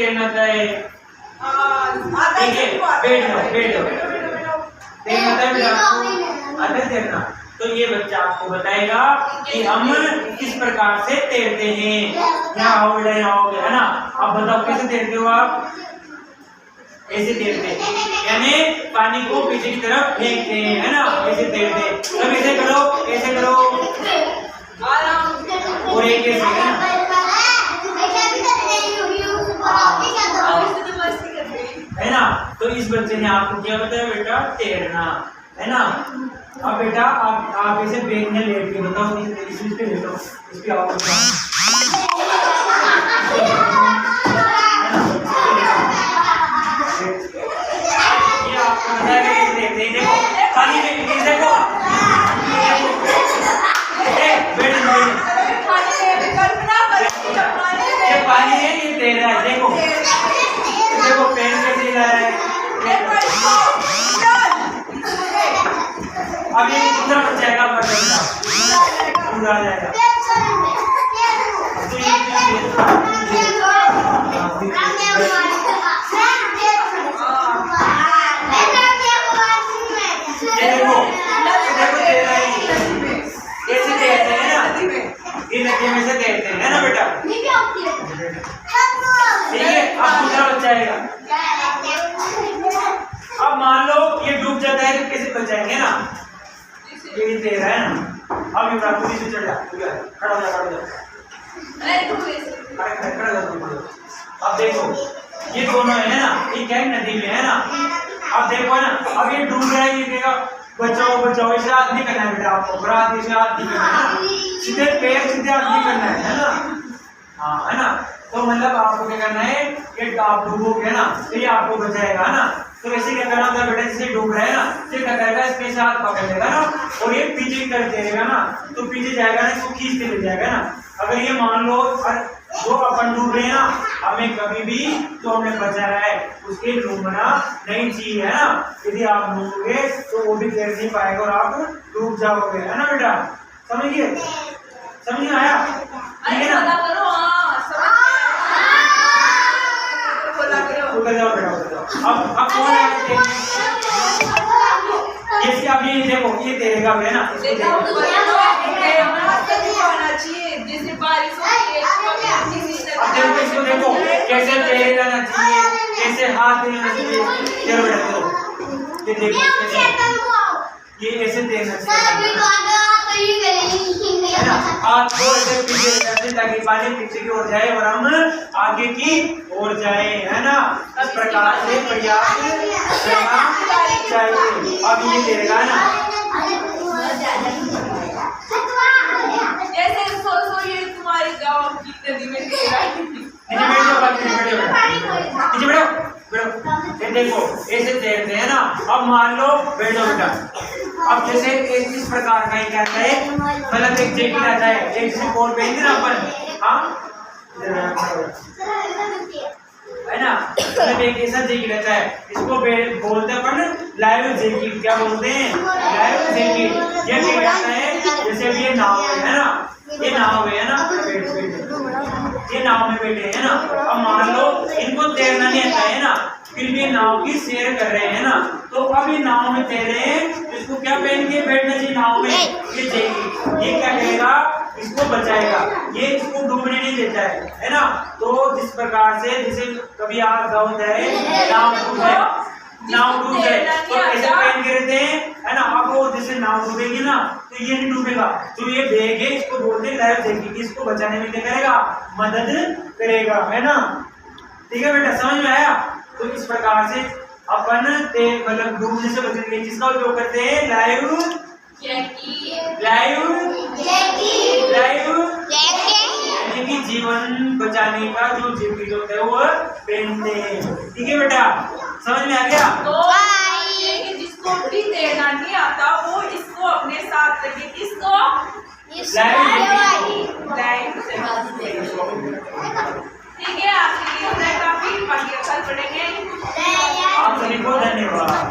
तैरना आता है? ठीक है, बैठ जाओ तैरना आता है बेटा आपको? आता है तैरना? तो ये बच्चा आपको बताएगा कि हम किस प्रकार से तैरते हैं। यहाँ आओगे है ना? आप बताओ कैसे तैरते हो आप? ऐसे तैरते हैं, यानी पानी को पीछे की तरफ फेंकते हैं, है ना? ऐसे तैरते हैं। तब ऐसे करो और एक ऐसे, है ना? है ना? तो इस बच्चे ने आपको क्या बताया बेटा? तैरना, है ना? अब बेटा आप ऐसे बैग में लेट के बताओ, इस पे लेटो, इस पे आओ ये आपको बताया कि देखो पानी में देखो ये पानी है, ये तैर रहा है, देखो पैर कैसे हिला रहा है। अब ये कितना बच जाएगा? पूरा आ जाएगा। ये नदी में से तैरते हैं, है ना बेटा? ठीक है, अब दूसरा बच जाएगा। अब मान लो ये डूब जाता है तो कैसे बच जाएंगे ना? ये तैर रहा है ना? अब इमरान पूरी से चढ़ जा, खड़ा हो जा। अब देखो ये दोनों है ना, ये क्या नदी में है ना? अब देखो ना, अब ये डूब रहा है, ये कहेगा बचाओ, इसे हाथ नहीं करना है बेटा आपको, बरात इसे हाथ नहीं करना है, सीधे पैर सीधे हाथ नहीं करना है ना? हाँ, है ना? तो मतलब आपको क्या करना है कि आप डूबोगे ना तो ये आपको बचाएगा, है ना? तो वैसे क्या करना होता है बेटा? जैसे डूब रहा है ना, तो क्या करेगा? इसके साथ पकड़ लेगा ना और ये पीछे की तरफ जाएगा ना, तो पीछे जाएगा ना, इसको खींचते ले जाएगा ना। अगर ये मान लो जो अपन डूब रहे हैं ना, हमें कभी भी तो हमें बचा रहा है, उसके डूबना नहीं चाहिए, है ना? यदि आप डूबोगे तो वो भी तैर नहीं पाएगा और आप डूब जाओगे, है ना बेटा? समझिए, समझ आया? ठीक है ना? उतर जाओ बेटा। अब कौन है? जैसे अब ये देखो, ये तैरेगा है ना? इसको देखो कैसे पैर हिलाना चाहिए, कैसे हाथ हिलाना चाहिए। चलो बेटा ये देखो ये ऐसे तैरना चाहिए, है ना? हाथ को ऐसे पीछे करते ताकि पानी पीछे की ओर जाए और हम आगे की ओर जाए, है ना? इस प्रकार से प्रयास करना चाहिए। अब ये तैरेगा ना, तुम्हारी गाँव की नदी में देखो ऐसे तैरते हैं ना। अब मान लो बैठो बेटा, अब जैसे इस प्रकार का ही कहता है, मतलब एक जैकेट आता है, एक जैसे कोट पहनते ना अपन, हाँ है ना? मतलब एक ऐसा जैकेट रहता है, इसको बोलते हैं अपन लाइव जैकेट। क्या बोलते हैं? Live jacket. ये क्या कहता है? जैसे भी ये नाव है ना, ये नाव है ना, ये नाव में बैठे हैं ना। अब मान लो इनको तैरना नहीं आता है ना, फिर भी नाव की सैर कर रहे हैं ना, तो अब ये नाव में तैर रहे हैं, इसको क्या पहन के बैठना चाहिए नाव में? ये जैकेट। ये क्या करेगा? इसको बचाएगा, ये इसको डूबने नहीं देता है ना? तो जिस प्रकार से जैसे कभी आप गाँव जाए, नाव डूब जाए तो कैसे पहन के रहते हैं, है ना? अब वो जैसे नाव डूबेगी ना तो ये नहीं डूबेगा, तो ये बैग है, इसको बोलते हैं लाइफ जैकेट। इसको बचाने में क्या करेगा? मदद करेगा, है ना? ठीक है बेटा, समझ में आया? तो इस प्रकार से अपन मतलब डूबने से बचने के लिए किसका उपयोग करते हैं? Live jacket. यानी कि जीवन बचाने का जो जैकेट होता है वो पहनते हैं। ठीक है बेटा, समझ में आ गया? तो जिसको भी तैरना नहीं आता वो इसको अपने साथ रखे, किसको? ठीक है, आपके लिए काफी बाकी कल पढ़ेंगे। आप सभी को धन्यवाद।